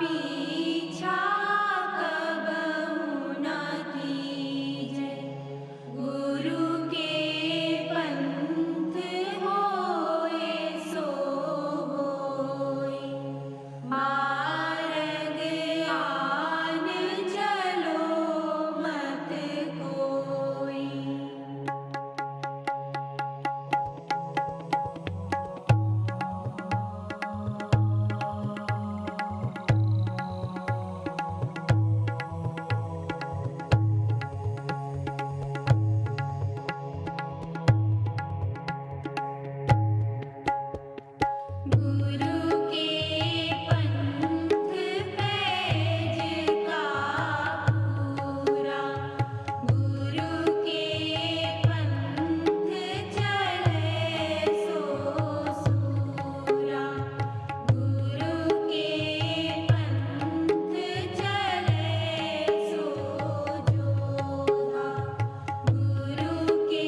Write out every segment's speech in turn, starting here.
पीछा कबहु न कीजै। गुरु के पंथ होए सो होए। मार्ग आन चलो मत कोई। गुरु के पंथ पैज का पूरा। गुरु के पंथ चले सो सूरा। गुरु के पंथ चले सो जोधा। गुरु के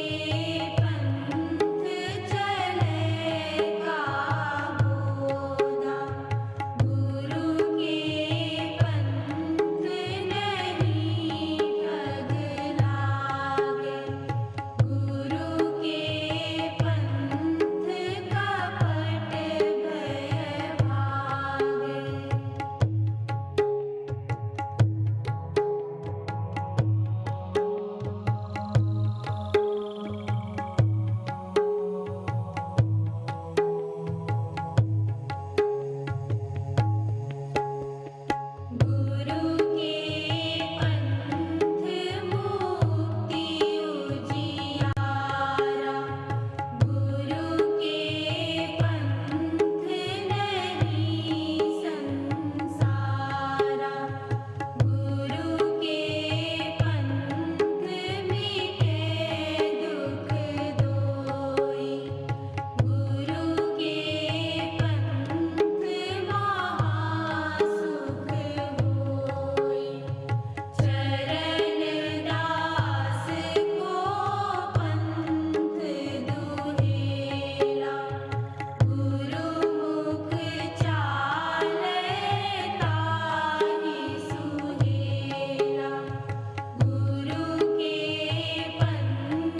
पंथ चले का बोधा। गुरु के पंथ नहीं ठग लागे। गुरु के पंथ कपट भय भागे। गुरु के पंथ मुक्ति उजियारा। गुरु के पंथ नहीं संसारा। गुरु के पंथ मिटे दुख दोई। गुरु के पंथ महासुख होई। चरण दास को पंथ दुहेला। गुरुमुख चाले ताहि सुहेला। गुरु के पंथ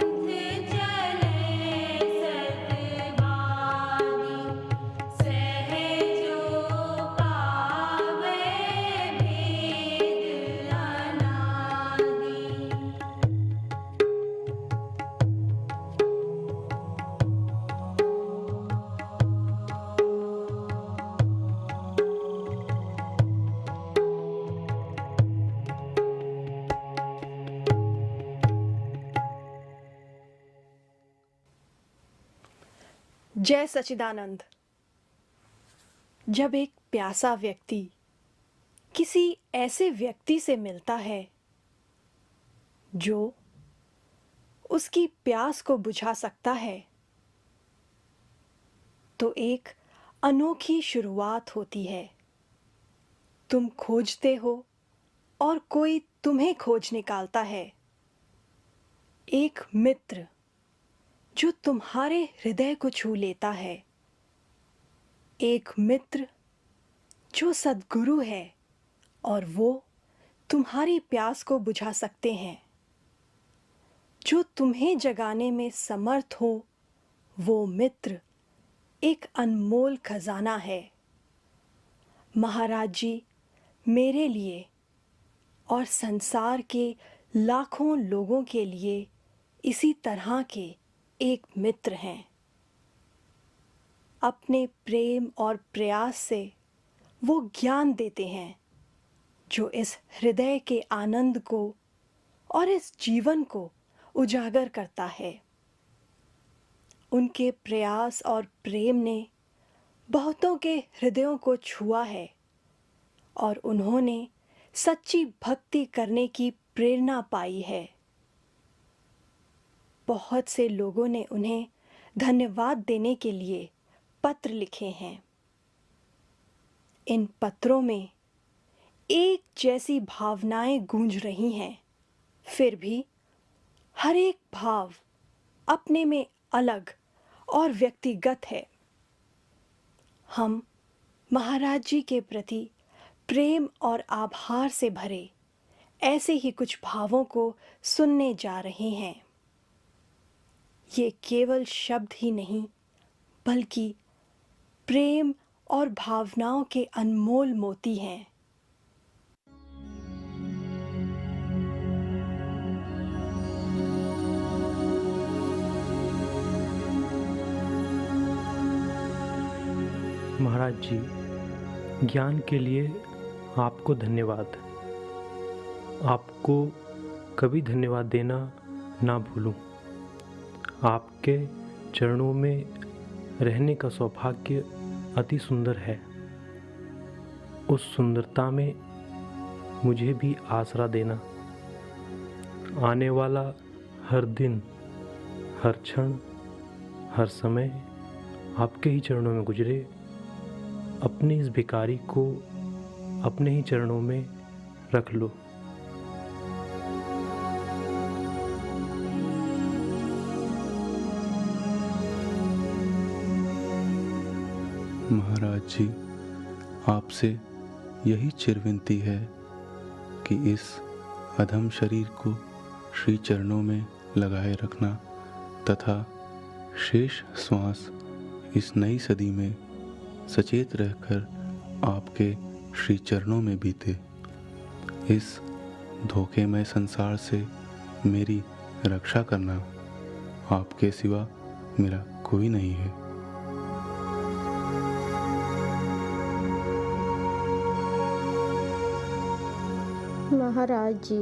चले सतवादी। सहजो पावे भेद अनादि। जय सच्चिदानंद। जब एक प्यासा व्यक्ति किसी ऐसे व्यक्ति से मिलता है जो उसकी प्यास को बुझा सकता है, तो एक अनोखी शुरुआत होती है। तुम खोजते हो और कोई तुम्हें खोज निकालता है। एक मित्र जो तुम्हारे हृदय को छू लेता है। एक मित्र जो सद्गुरु है और वो तुम्हारी प्यास को बुझा सकते हैं। जो तुम्हें जगाने में समर्थ हो, वो मित्र एक अनमोल खजाना है। महाराज जी मेरे लिए और संसार के लाखों लोगों के लिए इसी तरह के एक मित्र हैं। अपने प्रेम और प्रयास से वो ज्ञान देते हैं जो इस हृदय के आनंद को और इस जीवन को उजागर करता है। उनके प्रयास और प्रेम ने बहुतों के हृदयों को छुआ है और उन्होंने सच्ची भक्ति करने की प्रेरणा पाई है। बहुत से लोगों ने उन्हें धन्यवाद देने के लिए पत्र लिखे हैं। इन पत्रों में एक जैसी भावनाएं गूंज रही हैं, फिर भी हर एक भाव अपने में अलग और व्यक्तिगत है। हम महाराज जी के प्रति प्रेम और आभार से भरे ऐसे ही कुछ भावों को सुनने जा रहे हैं। ये केवल शब्द ही नहीं, बल्कि प्रेम और भावनाओं के अनमोल मोती हैं। महाराज जी, ज्ञान के लिए आपको धन्यवाद। आपको कभी धन्यवाद देना ना भूलूं। आपके चरणों में रहने का सौभाग्य अति सुंदर है। उस सुंदरता में मुझे भी आसरा देना। आने वाला हर दिन, हर क्षण, हर समय आपके ही चरणों में गुजरे। अपने इस भिखारी को अपने ही चरणों में रख लो। महाराज जी, आपसे यही चिरविनती है कि इस अधम शरीर को श्री चरणों में लगाए रखना तथा शेष श्वास इस नई सदी में सचेत रहकर आपके श्री चरणों में बीते। इस धोखेमय संसार से मेरी रक्षा करना। आपके सिवा मेरा कोई नहीं है। महाराज जी,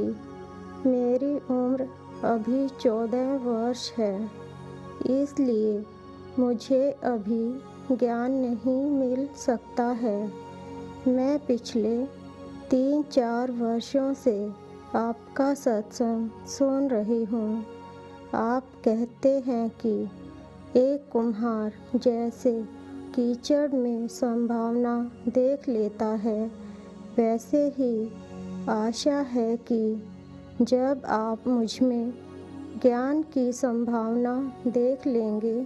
मेरी उम्र अभी 14 वर्ष है, इसलिए मुझे अभी ज्ञान नहीं मिल सकता है। मैं पिछले 3-4 वर्षों से आपका सत्संग सुन रही हूँ। आप कहते हैं कि एक कुम्हार जैसे कीचड़ में संभावना देख लेता है, वैसे ही आशा है कि जब आप मुझ में ज्ञान की संभावना देख लेंगे,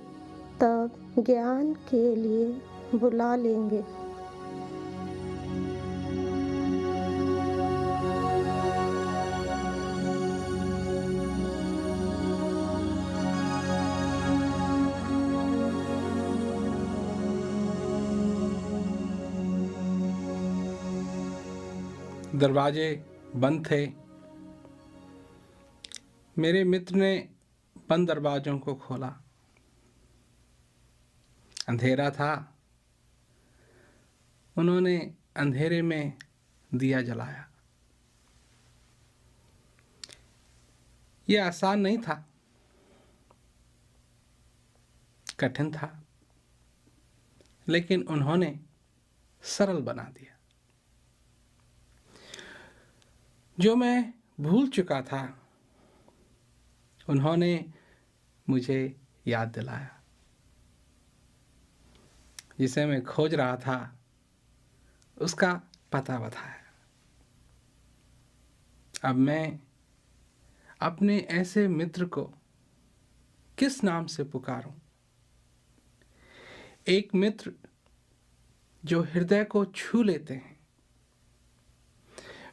तब ज्ञान के लिए बुला लेंगे। दरवाजे बंद थे। मेरे मित्र ने बंद दरवाजों को खोला। अंधेरा था। उन्होंने अंधेरे में दिया जलाया। यह आसान नहीं था, कठिन था, लेकिन उन्होंने सरल बना दिया। जो मैं भूल चुका था, उन्होंने मुझे याद दिलाया। जिसे मैं खोज रहा था, उसका पता बताया। अब मैं अपने ऐसे मित्र को किस नाम से पुकारूं? एक मित्र जो हृदय को छू लेते हैं।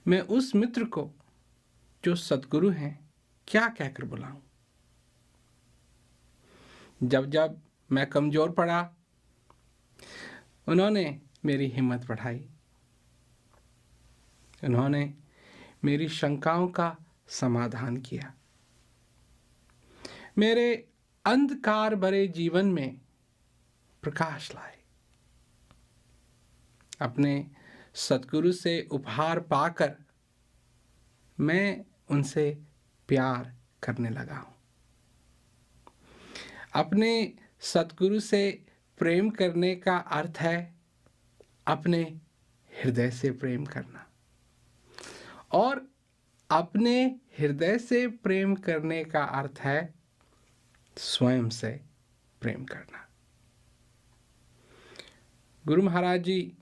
मैं उस मित्र को जो सद्गुरु हैं क्या कहकर बुलाऊं? जब जब मैं कमजोर पड़ा, उन्होंने मेरी हिम्मत बढ़ाई। उन्होंने मेरी शंकाओं का समाधान किया। मेरे अंधकार भरे जीवन में प्रकाश लाए। अपने सद्गुरु से उपहार पाकर मैं उनसे प्यार करने लगा हूं। अपने सद्गुरु से प्रेम करने का अर्थ है अपने हृदय से प्रेम करना, और अपने हृदय से प्रेम करने का अर्थ है स्वयं से प्रेम करना। गुरु महाराज जी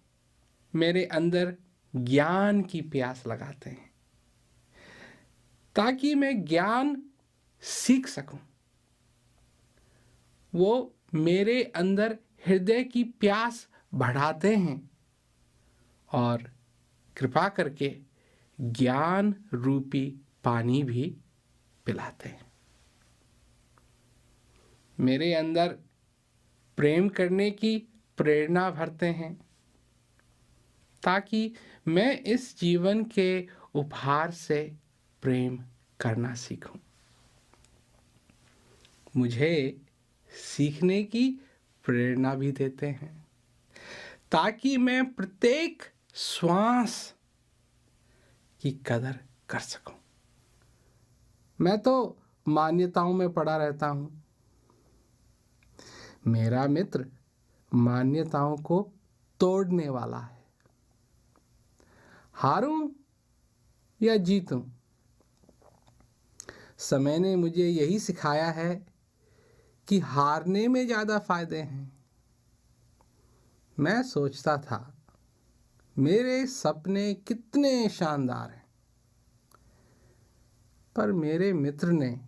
मेरे अंदर ज्ञान की प्यास लगाते हैं, ताकि मैं ज्ञान सीख सकूं। वो मेरे अंदर हृदय की प्यास बढ़ाते हैं और कृपा करके ज्ञान रूपी पानी भी पिलाते हैं। मेरे अंदर प्रेम करने की प्रेरणा भरते हैं ताकि मैं इस जीवन के उपहार से प्रेम करना सीखूं। मुझे सीखने की प्रेरणा भी देते हैं ताकि मैं प्रत्येक श्वास की कदर कर सकूं। मैं तो मान्यताओं में पड़ा रहता हूं। मेरा मित्र मान्यताओं को तोड़ने वाला है। हारूं या जीतूं, समय ने मुझे यही सिखाया है कि हारने में ज़्यादा फायदे हैं। मैं सोचता था मेरे सपने कितने शानदार हैं, पर मेरे मित्र ने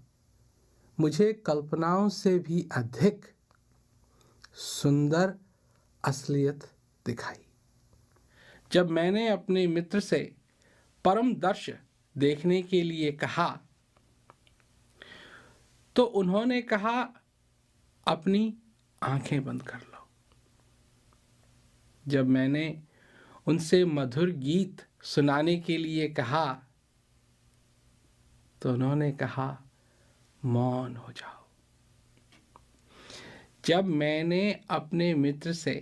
मुझे कल्पनाओं से भी अधिक सुंदर असलियत दिखाई। जब मैंने अपने मित्र से परम दर्शन देखने के लिए कहा तो उन्होंने कहा, अपनी आंखें बंद कर लो। जब मैंने उनसे मधुर गीत सुनाने के लिए कहा तो उन्होंने कहा, मौन हो जाओ। जब मैंने अपने मित्र से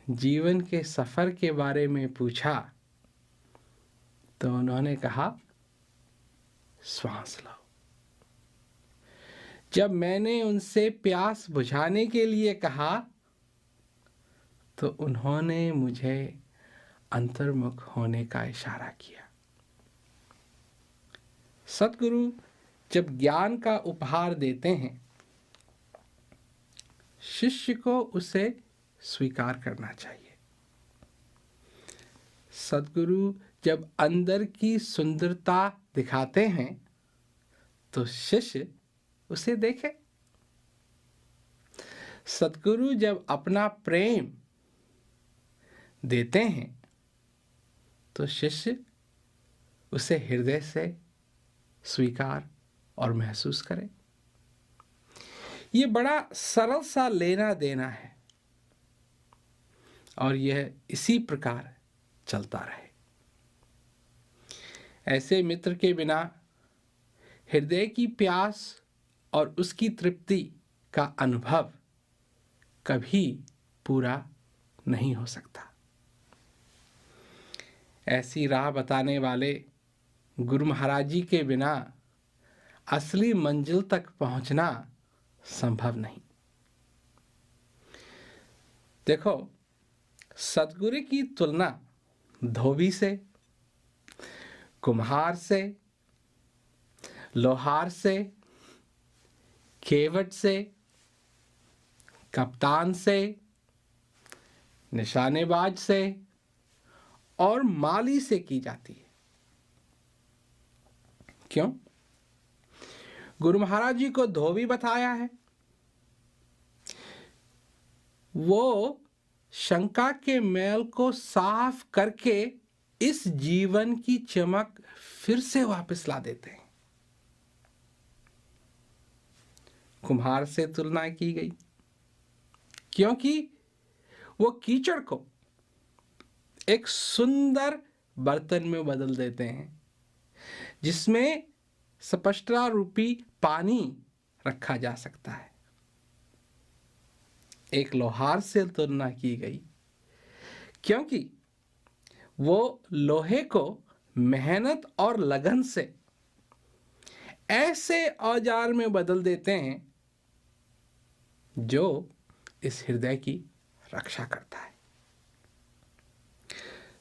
जीवन के सफर के बारे में पूछा तो उन्होंने कहा, श्वास लो। जब मैंने उनसे प्यास बुझाने के लिए कहा तो उन्होंने मुझे अंतर्मुख होने का इशारा किया। सद्गुरु जब ज्ञान का उपहार देते हैं, शिष्य को उसे स्वीकार करना चाहिए। सद्गुरु जब अंदर की सुंदरता दिखाते हैं तो शिष्य उसे देखे। सद्गुरु जब अपना प्रेम देते हैं तो शिष्य उसे हृदय से स्वीकार और महसूस करे। ये बड़ा सरल सा लेना देना है और यह इसी प्रकार चलता रहे। ऐसे मित्र के बिना हृदय की प्यास और उसकी तृप्ति का अनुभव कभी पूरा नहीं हो सकता। ऐसी राह बताने वाले गुरु महाराज जी के बिना असली मंजिल तक पहुंचना संभव नहीं। देखो, सतगुरु की तुलना धोबी से, कुम्हार से, लोहार से, केवट से, कप्तान से, निशानेबाज से और माली से की जाती है। क्यों? गुरु महाराज जी को धोबी बताया है। वो शंका के मैल को साफ करके इस जीवन की चमक फिर से वापस ला देते हैं। कुम्हार से तुलना की गई क्योंकि वो कीचड़ को एक सुंदर बर्तन में बदल देते हैं जिसमें स्पष्टता रूपी पानी रखा जा सकता है। एक लोहार से तुलना की गई क्योंकि वो लोहे को मेहनत और लगन से ऐसे औजार में बदल देते हैं जो इस हृदय की रक्षा करता है।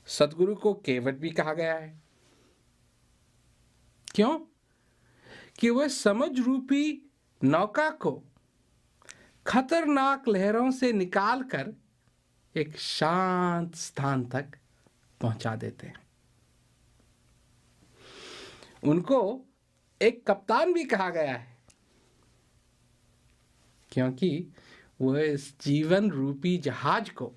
सतगुरु को केवट भी कहा गया है। क्यों? कि वह समझ रूपी नौका को खतरनाक लहरों से निकालकर एक शांत स्थान तक पहुंचा देते हैं। उनको एक कप्तान भी कहा गया है क्योंकि वह इस जीवन रूपी जहाज को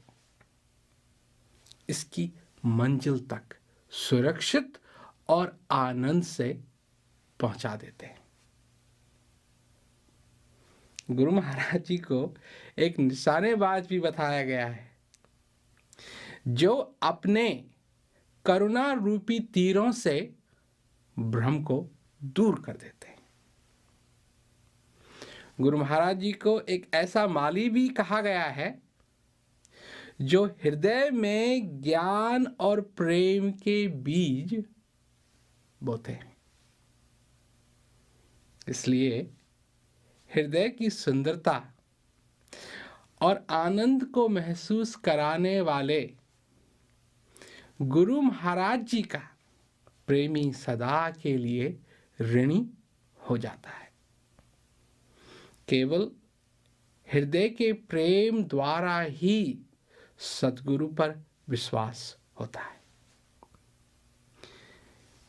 इसकी मंजिल तक सुरक्षित और आनंद से पहुंचा देते हैं। गुरु महाराज जी को एक निशानेबाज भी बताया गया है, जो अपने करुणा रूपी तीरों से भ्रम को दूर कर देते हैं। गुरु महाराज जी को एक ऐसा माली भी कहा गया है, जो हृदय में ज्ञान और प्रेम के बीज बोते हैं। इसलिए हृदय की सुंदरता और आनंद को महसूस कराने वाले गुरु महाराज जी का प्रेमी सदा के लिए ऋणी हो जाता है। केवल हृदय के प्रेम द्वारा ही सद्गुरु पर विश्वास होता है।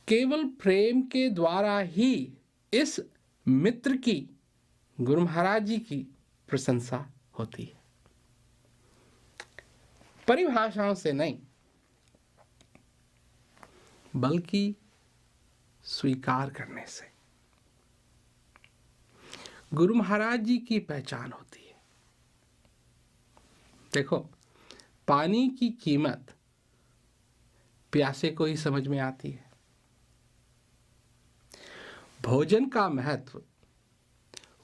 केवल प्रेम के द्वारा ही इस मित्र की, गुरु महाराज जी की प्रशंसा होती है, परिभाषाओं से नहीं, बल्कि स्वीकार करने से गुरु महाराज जी की पहचान होती है। देखो, पानी की कीमत प्यासे को ही समझ में आती है। भोजन का महत्व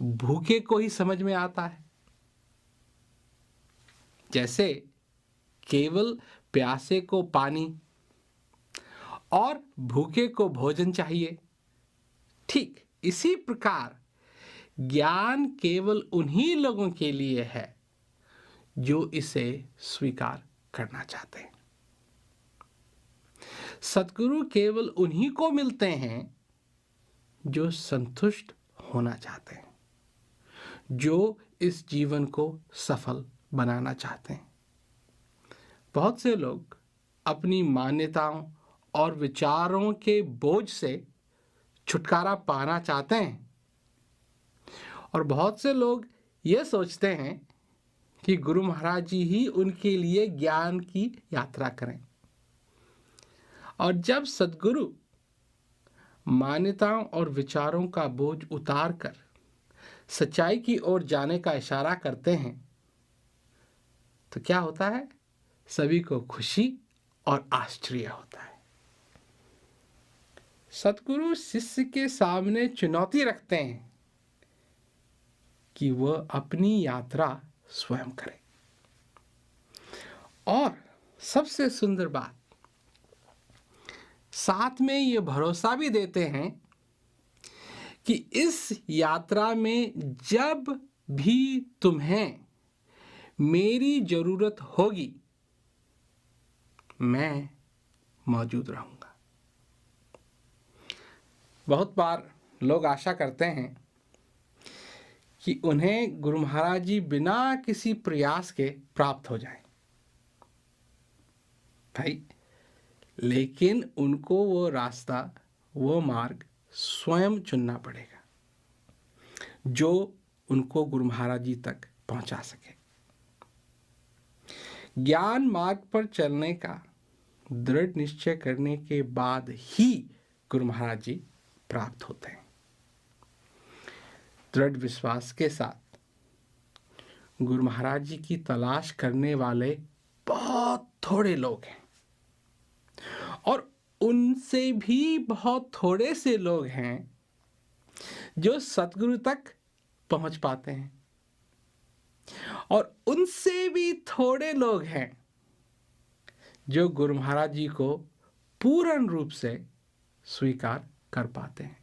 भूखे को ही समझ में आता है। जैसे केवल प्यासे को पानी और भूखे को भोजन चाहिए, ठीक इसी प्रकार ज्ञान केवल उन्हीं लोगों के लिए है जो इसे स्वीकार करना चाहते हैं। सद्गुरु केवल उन्हीं को मिलते हैं जो संतुष्ट होना चाहते हैं, जो इस जीवन को सफल बनाना चाहते हैं। बहुत से लोग अपनी मान्यताओं और विचारों के बोझ से छुटकारा पाना चाहते हैं, और बहुत से लोग ये सोचते हैं कि गुरु महाराज जी ही उनके लिए ज्ञान की यात्रा करें। और जब सद्गुरु मान्यताओं और विचारों का बोझ उतार कर सच्चाई की ओर जाने का इशारा करते हैं, तो क्या होता है? सभी को खुशी और आश्चर्य होता है। सद्गुरु शिष्य के सामने चुनौती रखते हैं कि वह अपनी यात्रा स्वयं करे। और सबसे सुंदर बात, साथ में ये भरोसा भी देते हैं कि इस यात्रा में जब भी तुम्हें मेरी जरूरत होगी, मैं मौजूद रहूंगा। बहुत बार लोग आशा करते हैं कि उन्हें गुरु महाराज जी बिना किसी प्रयास के प्राप्त हो जाएं। भाई, लेकिन उनको वो रास्ता, वो मार्ग स्वयं चुनना पड़ेगा जो उनको गुरु महाराज जी तक पहुंचा सके। ज्ञान मार्ग पर चलने का दृढ़ निश्चय करने के बाद ही गुरु महाराज जी प्राप्त होते हैं। दृढ़ विश्वास के साथ गुरु महाराज जी की तलाश करने वाले बहुत थोड़े लोग हैं, और उनसे भी बहुत थोड़े से लोग हैं जो सतगुरु तक पहुंच पाते हैं, और उनसे भी थोड़े लोग हैं जो गुरु महाराज जी को पूर्ण रूप से स्वीकार कर पाते हैं।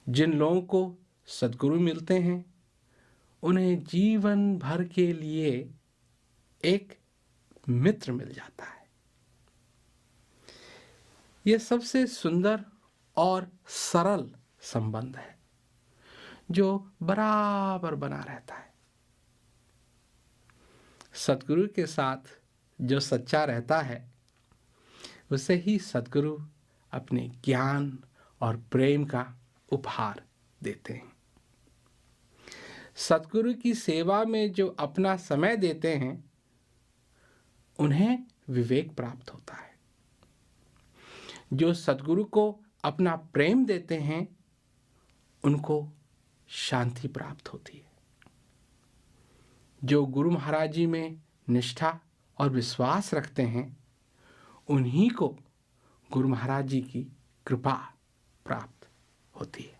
जिन लोगों को सद्गुरु मिलते हैं, उन्हें जीवन भर के लिए एक मित्र मिल जाता है। यह सबसे सुंदर और सरल संबंध है जो बराबर बना रहता है। सद्गुरु के साथ जो सच्चा रहता है, उसे ही सद्गुरु अपने ज्ञान और प्रेम का उपहार देते हैं। सद्गुरु की सेवा में जो अपना समय देते हैं, उन्हें विवेक प्राप्त होता है। जो सद्गुरु को अपना प्रेम देते हैं उनको शांति प्राप्त होती है। जो गुरु महाराज जी में निष्ठा और विश्वास रखते हैं उन्हीं को गुरु महाराज जी की कृपा प्राप्त होती है।